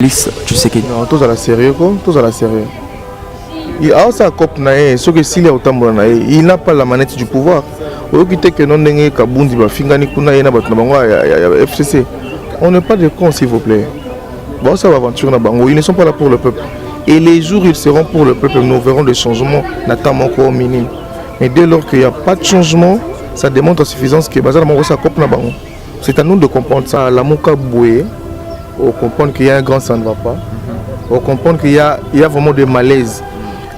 Lisse, tu sais que non, tous à la sérieux quoi, tous à la sérieux. Il a ça cop nae, ce que s'il est autant bon nae, il n'a pas la manette du pouvoir. Au quitter que non n'engé kabundi ba fingani kuna yena bat na bango ya FCC. On n'est pas des cons s'il vous plaît. Bon ça va aventure na bango, ils ne sont pas là pour le peuple. Et les jours ils seront pour le peuple, nous verrons des changements, notamment encore au minimum. Mais dès lors qu'il n'y a pas de changement, ça démontre à suffisance que bazar bango ça cop na bango. C'est à nous de comprendre ça, la moka boué. On comprend qu'il y a un grand ça ne va pas. On comprend qu'il y a vraiment des malaises.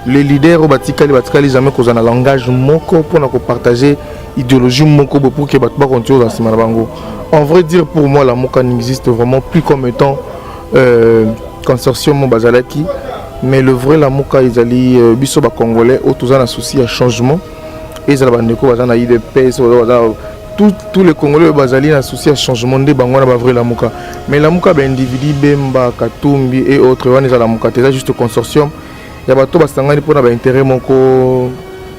Les leaders au Batikali jamais qu'on a un langage moko pour partager idéologie moko pour que Batba continue dans ce bango. En vrai dire pour moi la moka n'existe vraiment plus comme étant consortium bazalaki, mais le vrai la moka ils allaient biso ba congolais autour d'un souci à changement et ils allaient bandeko bazana IDP tous les Congolais bazali un souci à changement de bangwana ba vrai la muka mais la muka ba individu bemba katumbi et autres wana za la muka c'est juste consortium ya bato basangani pour na ba intérêt moko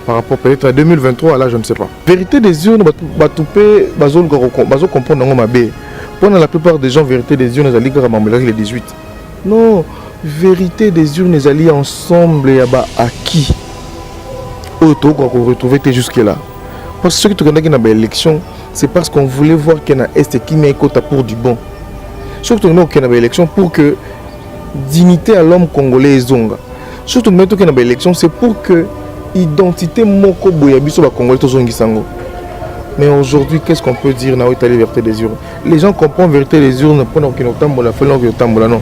par rapport peut-être à 2023 là je ne sais pas vérité des urnes batupé bazo comprendre ngo mabe pour la plupart des gens vérité des urnes zali ka mamela les 18 non vérité des urnes zali ensemble ya ba acquis auto qu'on retrouver jusque là. Parce que ceux qui ont gagné l'élection, c'est parce qu'on voulait voir qu'il y a un Est qui met quota pour du bon. Ceux qui ont gagné l'élection pour que dignité à l'homme congolais est zonga. Ceux qui ont gagné l'élection, c'est pour que identité moko boyabiso ba congolais tozongi sango. Mais aujourd'hui, qu'est-ce qu'on peut dire na la vérité des urnes? Les gens comprennent la vérité des urnes pendant qu'ils n'ont pas fait l'environnement non.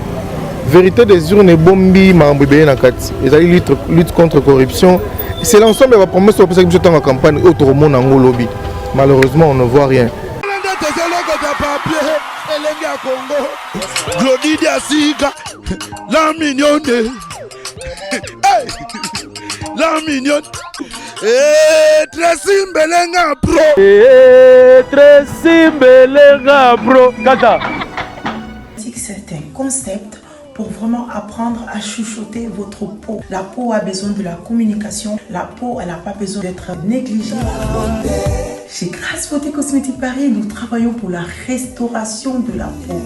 Vérité des urnes est bombi mambibé na kati. Ils allaient lutte contre corruption. C'est l'ensemble de la promesse de la campagne autour du monde en lobby. Malheureusement, on ne voit rien. La mignonne. La mignonne. Très simbelenga bro. Très simbelenga bro. Kata. C'est un concept pour vraiment apprendre à chuchoter votre peau. La peau a besoin de la communication. La peau, elle n'a pas besoin d'être négligée. Chez Grâce Beauté Cosmétique Paris, nous travaillons pour la restauration de la peau.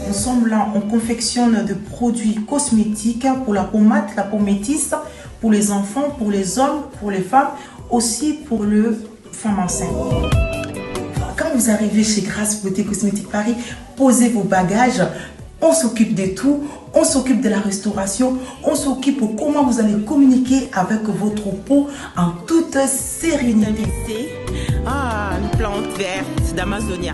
Nous sommes là, on confectionne de produits cosmétiques pour la peau mate, la peau métisse, pour les enfants, pour les hommes, pour les femmes, aussi pour les femmes enceintes. Quand vous arrivez chez Grâce Beauté Cosmétique Paris, posez vos bagages. On s'occupe de tout, on s'occupe de la restauration, on s'occupe de comment vous allez communiquer avec votre peau en toute sérénité. Une plante verte d'Amazonia.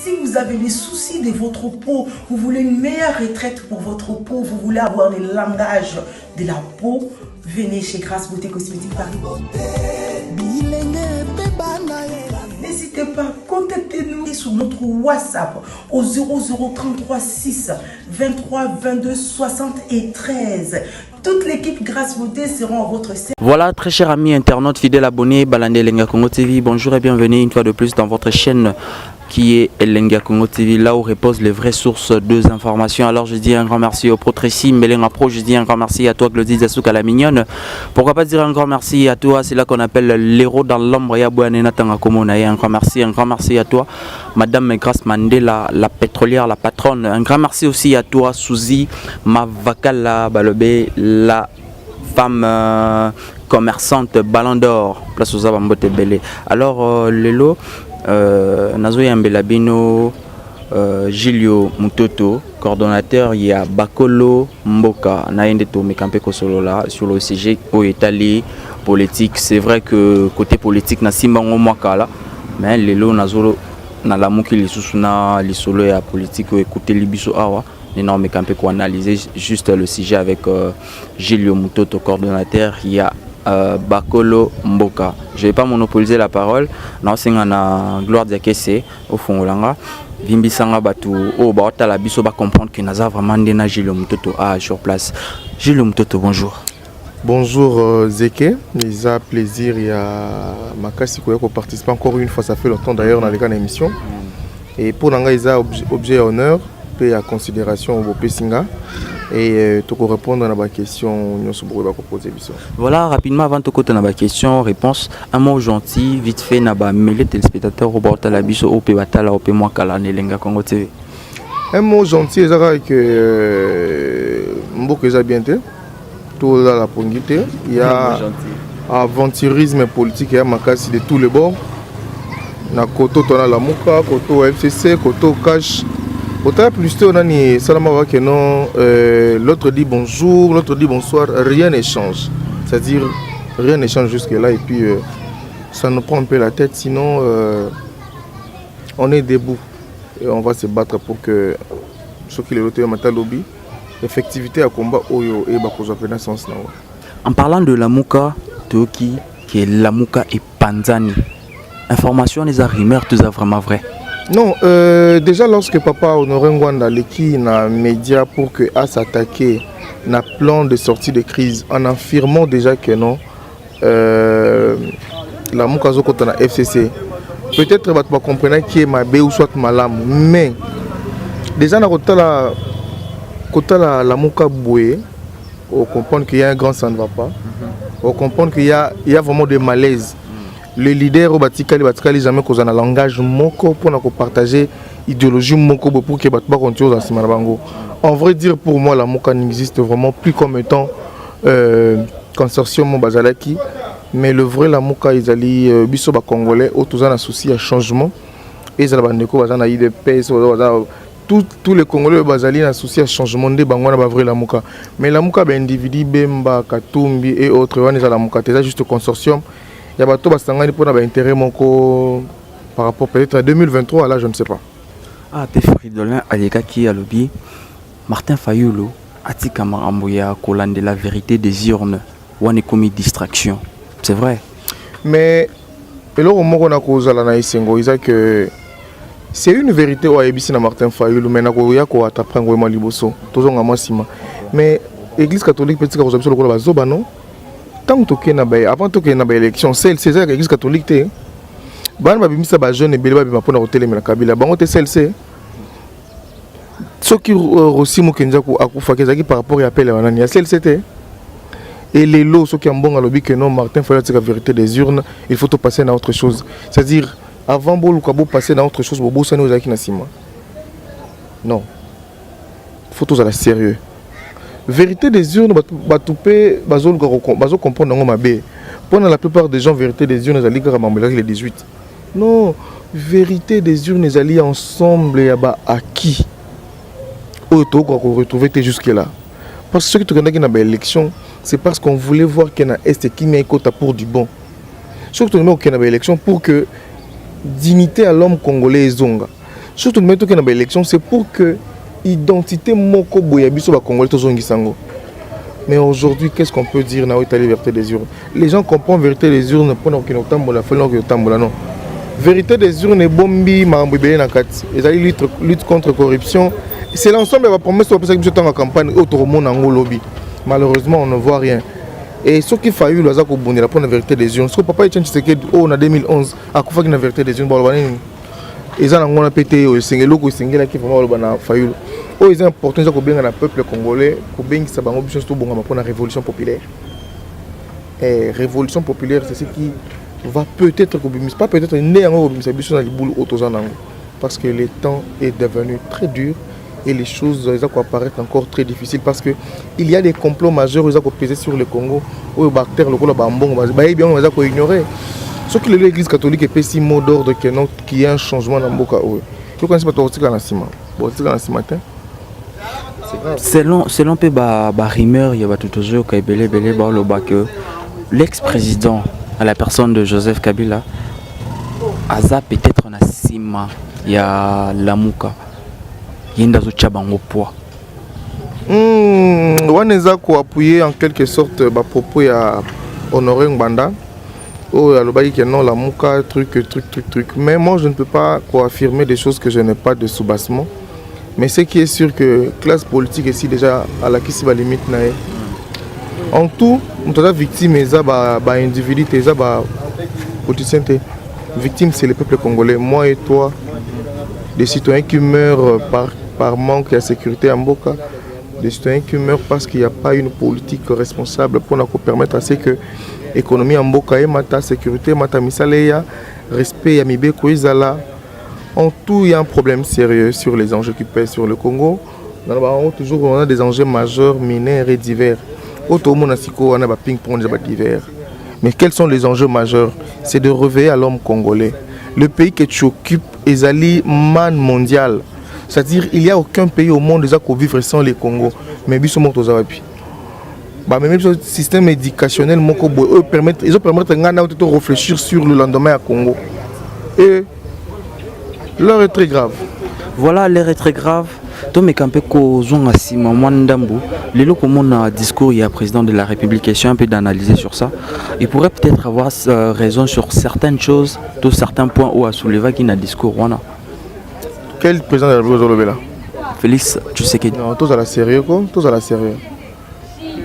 Si vous avez des soucis de votre peau, vous voulez une meilleure retraite pour votre peau, vous voulez avoir le langage de la peau, venez chez Grâce Beauté Cosmétique Paris. N'hésitez pas, contactez-nous sur notre WhatsApp au 0033 6 23 22 73. Toute l'équipe Grâce Beauté seront à votre service. Voilà, très chers amis internautes, fidèles abonnés, Balandé Elenga Congo TV, bonjour et bienvenue une fois de plus dans votre chaîne qui est Elenga Congo TV, là où reposent les vraies sources de informations. Alors je dis un grand merci au Pro Tracy Melenga Pro, je dis un grand merci à toi Claudie Zassouk à la mignonne. Pourquoi pas dire un grand merci à toi, c'est là qu'on appelle l'héros dans l'ombre, un grand merci à toi Madame Grace Mandela, la pétrolière, la patronne. Un grand merci aussi à toi Suzy Mavakala Balobé, la femme commerçante Ballon d'Or, place aux Abambote Belé. Alors Lelo Nazo Yambelabino, Gilio Mutoto, coordonnateur, il y a Bakolo Mboka, Naïnde Tomekampe Kosolola sur le CG au Italie politique. C'est vrai que côté politique, na Simbango Mwakala, mais Lelo Nazo Nalamuki Lissusuna, Lisolo et la politique, écoutez Libiso Awa. Énorme campé pour analyser juste le sujet avec Gilio Mutoto, coordonnateur. Il y a Bakolo Mboka. Je ne vais pas monopoliser la parole. Non, c'est une gloire de Kessé au fond Olanga. Vimbi Sanga Batu, oh, Baota la Biso va comprendre que Naza vraiment Ndena Gilio Mutoto sur place. Gilio Mutoto, bonjour. Bonjour Zeke, il a plaisir, il y a Makasi qui participe encore une fois, ça fait longtemps d'ailleurs dans les cas d'émission. Et pour Nanga, il a objet à honneur. À considération au Pessinga et tu peux répondre à la question. Voilà, rapidement avant de côté la question réponse un mot gentil vite fait n'a pas mêlé téléspectateurs au bord de la biso au Pébatala au Pémoakala Nelenga Congo TV. Un mot gentil, c'est que Mboka est bien té. Tout là la pongité. Il y a aventurisme politique et makasi de tous les bords. Na koto tona la muka, koto FCC, koto cash. Autant plus tôt on a ni salama que non. L'autre dit bonjour, l'autre dit bonsoir. Rien ne change. C'est-à-dire rien ne change jusque là et puis ça nous prend un peu la tête. Sinon on est debout. Et on va se battre pour que ceux qui les lotés matin lobby, effectivité à combat oyo et bakozo pena sens na. En parlant de la Mouka, Toki, qui est la Mouka et Panzani, information des rumeurs, tout ça vraiment vrai? Non, déjà lorsque papa Honoré Ngwanda l'équipe na média pour que à s'attaquer na plan de sortie de crise en affirmant déjà que non, la Mouka zo kota na FCC. Peut-être que tu comprends qui est ma bé ou soit malam, mais déjà dans la Mouka Boué, on comprend qu'il y a un grand ça ne va pas. On comprend qu'il y a vraiment des malaises. Le leader au Batikali jamais cause un langage moko pour partager idéologie moko pour que Batba continue dans ce bango. En vrai dire pour moi la Mouka n'existe vraiment plus comme étant consortium Bazalaki. Mais le vrai la Mouka ils allaient biso ba congolais autour d'un souci à changement et ça la bandeko bazana de paix tous les congolais bazali un souci à changement de bangwana ba vrai la Mouka mais la Mouka ba individu Bemba Katumbi et autres on est la Mouka c'est juste consortium il y a bato basangani pour na intérêt moko par rapport peut-être à 2023 là je ne sais pas. Ah pe Fridolin aleka qui a lobby Martin Fayulu atika marambo ya kolande la vérité des urnes wane komi distraction. C'est vrai. Mais c'est une vérité où il y a Martin Fayulu, mais il y a mais l'église catholique peut dire que non. Tant que tu as avant que tu aies une élection, c'est l'église catholique. Tu as jeune et belé pour hôtel mais la Kabila. C'est ce qui aussi par rapport à l'appel à la c'était. Et les lots, ceux qui ont bon à l'objet que non, Martin Fayulu c'est la vérité des urnes, il faut tout passer à autre chose. C'est-à-dire, avant de passer à autre chose, Bobo Sani Ozaki Nassima. Non. Il faut tout à la sérieux. Vérité des urnes, bazo comprendre ma bé. Pour la plupart des gens, vérité des urnes, les 18. Non, vérité des urnes, les alliés ensemble, et à qui? Auto qu'on retrouve jusque-là. Parce que ceux qui te connaissent dans l'élection, c'est parce qu'on voulait voir qu'il y a un Est qui met un quota pour du bon. Surtout qu'il y a une élection pour que dignité à l'homme congolais est zonga. Surtout qu'il y a une élection, c'est pour que l'identité moko boyabiso ba congolais tozongi sango. Mais aujourd'hui, qu'est-ce qu'on peut dire na la liberté des urnes? Les gens comprennent la vérité des urnes pendant qu'ils n'ont pas la non. Vérité des urnes est bombi marambo belé na kati. Ils allaient lutte contre corruption. C'est l'ensemble de la promesse de la campagne autour du lobby. Malheureusement, on ne voit rien. Et ce qu'il fallait, c'est pour la vérité des urnes. Ce que papa Etienne Tshisekedi en 2011 a fait la vérité des urnes. Ils ont pété, ils ont ils ont important que le peuple congolais pour la révolution populaire. Et révolution populaire, c'est ce qui va peut-être, pas peut-être, parce que le temps est devenu très dur. Et les choses apparaissent encore très difficiles parce qu'il y a des complots majeurs qui pèsent sur le Congo, où les bactéries, les ignorer. Ce que l'église catholique est si mot d'ordre qu'il y a un changement dans le Mboka. Je ne connais pas tout ce matin. Selon les rumeurs, il y a toujours que l'ex-président, à la personne de Joseph Kabila, a peut-être un assima, il y a la Mouka. Waneza ko appuyer en quelque sorte ba propos ya Honoré Ngwanda ou alobaki que non la Mouka truc mais moi je ne peux pas affirmer des choses que je n'ai pas de soubassement mais ce qui est sûr que classe politique ici déjà à la kisi ba limite na en tout on est victime eza ba individu eza ba politicien victime c'est le peuple congolais moi et toi des citoyens qui meurent par manque de sécurité en Mboka, des citoyens qui meurent parce qu'il n'y a pas une politique responsable pour nous permettre à ce que l'économie en Mboka et la sécurité, la misaleya, respect, yamibe, koizala, En tout, il y a un problème sérieux sur les enjeux qui pèsent sur le Congo. Dans le Baron, toujours, on a des enjeux majeurs, mineurs et divers. Auto Monasiko, on a des ping-pong divers. Mais quels sont les enjeux majeurs? C'est de réveiller à l'homme congolais. Le pays que tu occupes est un man mondial. C'est-à-dire qu'il n'y a aucun pays au monde qui peut vivre sans les Congo. Mais ils sont morts aux Arabes. Même le système éducationnel, ils permettent de réfléchir sur le lendemain à Congo. Et l'heure est très grave. Voilà, l'heure est très grave. Tom Campé Kozonga Sima Mwandambu, les locaux mon discours, il y a président de la République, question un peu d'analyser sur ça. Il pourrait peut-être avoir raison sur certaines choses, sur certains points où à soulever qui n'a discours. Quel président de la République aujourd'hui là? Félix, tu sais que. Non, tous à la sérieux, tous à la sérieux.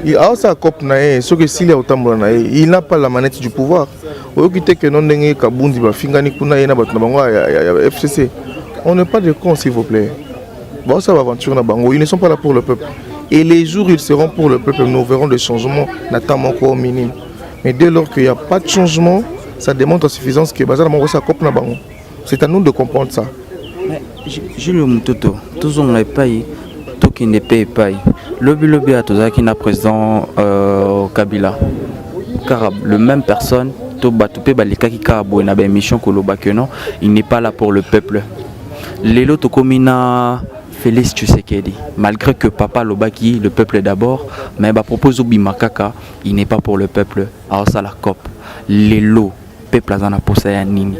Il a ça cop nae, ce que s'il est au tambour nae, il n'a pas la manette du pouvoir. Au lieu que non dengue kabundi ba fingani kuna yena batna bango FCC. On n'est pas de cons s'il vous plaît. Bon ça va aventure na bango, ils ne sont pas là pour le peuple. Et les jours où ils seront pour le peuple, nous verrons des changements, notamment au minimum. Mais dès lors qu'il n'y a pas de changement, ça démontre en suffisance que bazar bango ça cop na bango. C'est à nous de comprendre ça. J'ai le moutoto, tous on n'est pas tout qui ne paye pas. Lobby à tous qui n'a président Kabila. Car le même personne, il n'est pas là pour le peuple. Lélo Tokomina Félix Tshisekedi, malgré que papa Lobaki, le peuple d'abord, mais propose au Bimakaka, il n'est pas pour le peuple. Alors ça la COP. Lélo, peuple azana posaya nini.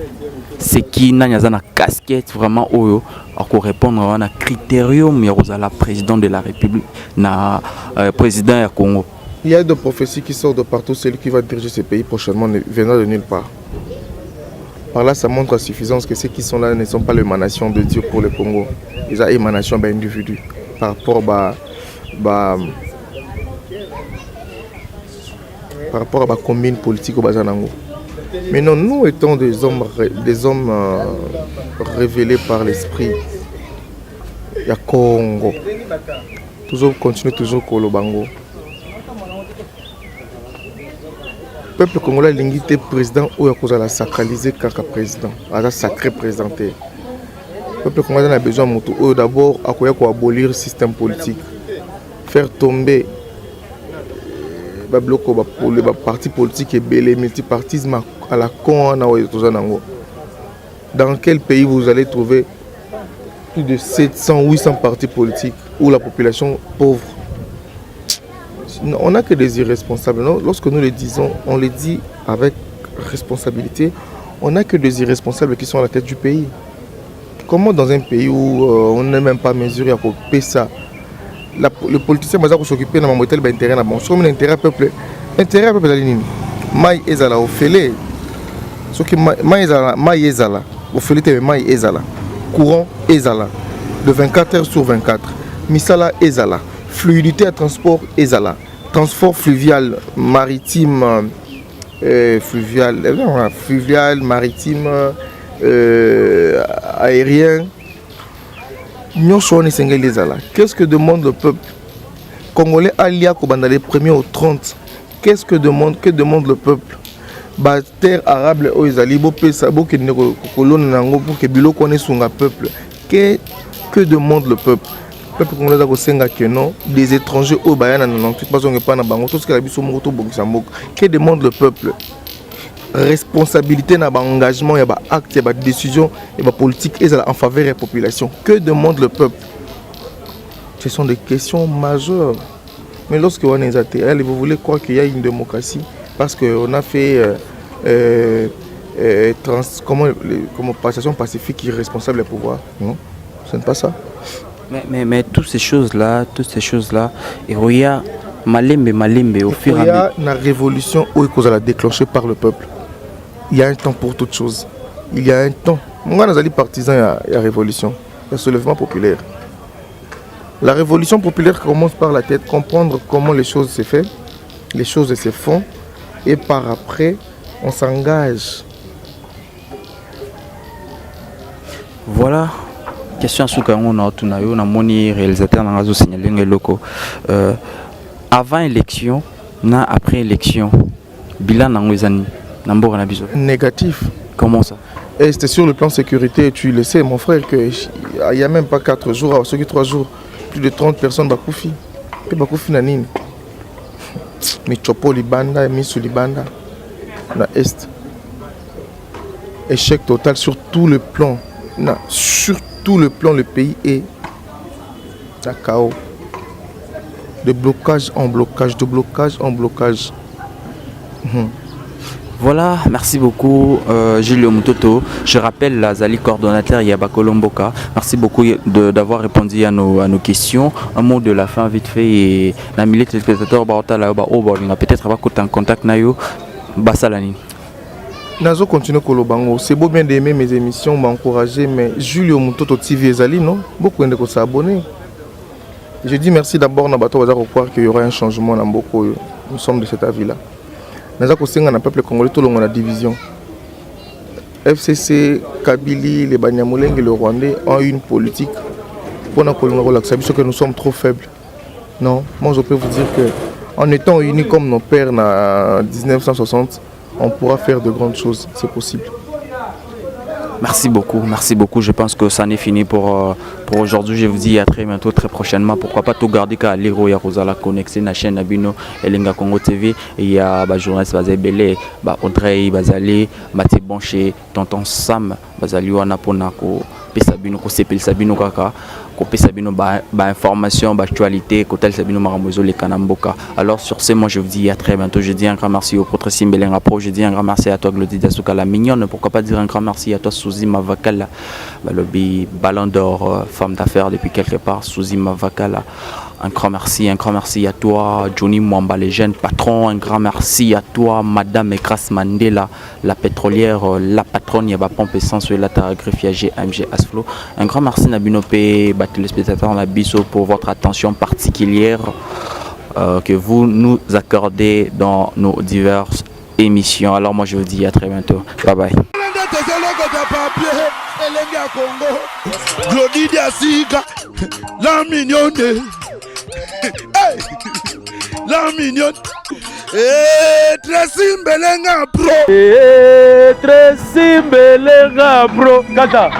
C'est qui n'a pas casquette vraiment oyo pour répondre à un critérium la président de la République na président du Congo. Il y a des prophéties qui sortent de partout. Celui qui va diriger ce pays prochainement ne viendra de nulle part. Par là, ça montre à suffisance que ceux qui sont là ne sont pas l'émanation de Dieu pour le Congo. Ils sont l'émanation d'individus par rapport à la combine politique au Bazanango. Mais non, nous étant des hommes révélés par l'esprit. Il y a Congo. Toujours continuer toujours Kolobango. Le peuple congolais l'ingité président ou à la sacraliser car président, à la sacré présenté. Le peuple congolais a besoin de d'abord abolir le système politique, faire tomber les partis politiques et le multipartisme à la con. Dans quel pays vous allez trouver plus de 700-800 partis politiques où la population pauvre? On n'a que des irresponsables. Non? Lorsque nous le disons, on le dit avec responsabilité. On n'a que des irresponsables qui sont à la tête du pays. Comment dans un pays où on n'est même pas mesuré à couper ça, le politicien va s'occuper de mon modèle d'intérêt. Sur l'intérêt peuple, l'intérêt peuple est maï ezala au fêlé. Ce qui maï ezala au fêlé, maï ezala. Courant ezala de 24 heures sur 24. Misala ezala. Fluidité à transport ezala. Transport fluvial, maritime, fluvial, maritime, aérien. Qu'est-ce que demande le peuple congolais alia dans les premiers au 30? Qu'est-ce que demande le peuple? Terre arabe aux alibo pesabo que nous colons pour que bilo connaisse son peuple. Que demande le peuple? Le peuple congolais a que non, des étrangers au Bayana non, tout pas na bango, tout ce que la biso moto bokisambok. Que demande le peuple? Responsabilité na ba engagement, ya ba acte, ya ba décision, ya ba politique en faveur de la population. Que demande le peuple? Ce sont des questions majeures. Mais lorsque on est ATL, vous voulez croire qu'il y a une démocratie parce qu'on a fait comme passation pacifique irresponsable du pouvoir. Non, ce n'est pas ça. Mais toutes ces choses-là, et il y a malembe au fur et à mesure. Il y a une révolution où elle a déclenchée par le peuple. Il y a un temps pour toute chose. Il y a un temps. Moi, nous sommes partisans de la révolution, le soulèvement populaire. La révolution populaire commence par la tête, comprendre comment les choses se font, les choses se font, et par après, on s'engage. Voilà. Question sur on a moni réalisateur dans la signalé locaux. Avant élection, après élection, bilan dans les années, n'importe quoi. Négatif. Comment ça? Et c'était sur le plan sécurité, tu le sais mon frère, qu'il n'y a même pas 4 jours, ceux qui 3 jours, plus de 30 personnes bakoufi. Et bakoufi na nini. Mais chopo libanda, misu libanda, na est. Échec total sur tout le plan. Non, sur tout le plan, le pays est à chaos. De blocage en blocage, de blocage en blocage. Voilà, merci beaucoup Julio Mutoto. Je rappelle la Zali coordonnateur Yaba Kolomboka. Merci beaucoup d'avoir répondu à nos questions. Un mot de la fin vite fait et la milieu de téléspectateurs peut-être avoir en contact nayo Basalani. Nazo continue Kolobango. C'est beau bien d'aimer mes émissions, m'encourager, mais Julio Mutoto TV Zali, non? Beaucoup de s'abonner. Je dis merci d'abord à Bato Bazar croire qu'il y aura un changement dans beaucoup. Nous sommes de cet avis-là. Nous avons un peuple congolais tout le monde la division. FCC, Kabylie, les Banyamuleng et le Rwandais ont une politique pour nous relaxer parce que nous sommes trop faibles. Non, moi je peux vous dire que en étant unis comme nos pères en 1960, on pourra faire de grandes choses, c'est possible. Merci beaucoup, merci beaucoup. Je pense que ça n'est fini pour aujourd'hui. Je vous dis à très bientôt, très prochainement. Pourquoi pas tout garder qu'à Lero ya Rosala connecté na chaîne Abino Elenga Congo TV. Et il y a journaliste Bazé Belé, Audrey Bazali, Mathieu Bonché, Tonton Sam, Bazali Wana Ponako, Pesabino, Kosepel Sabino Kaka. Sabino information, actualité, Kotel Sabino Maramozo, les Kanamboka. Alors sur ce, moi je vous dis à très bientôt. Je dis un grand merci au Protre Simbelenga Pro. Je dis un grand merci à toi Glody Dasuka la mignonne. Pourquoi pas dire un grand merci à toi Souzi Mavakala, le ballon d'or, femme d'affaires depuis quelque part, Souzi Mavakala. Un grand merci à toi Johnny Mwamba, les jeunes patrons. Un grand merci à toi Madame Ekras Mandela, la pétrolière, la patronne Yaba Pompe Essence, la greffier AMG Asflo. Un grand merci Nabinope, téléspectateurs Nabiso pour votre attention particulière que vous nous accordez dans nos diverses émissions. Alors moi je vous dis à très bientôt. Bye bye. La mignonne. Hey, la mignonne. Tracy Mbelenga Pro. Tracy Mbelenga Pro. Kata.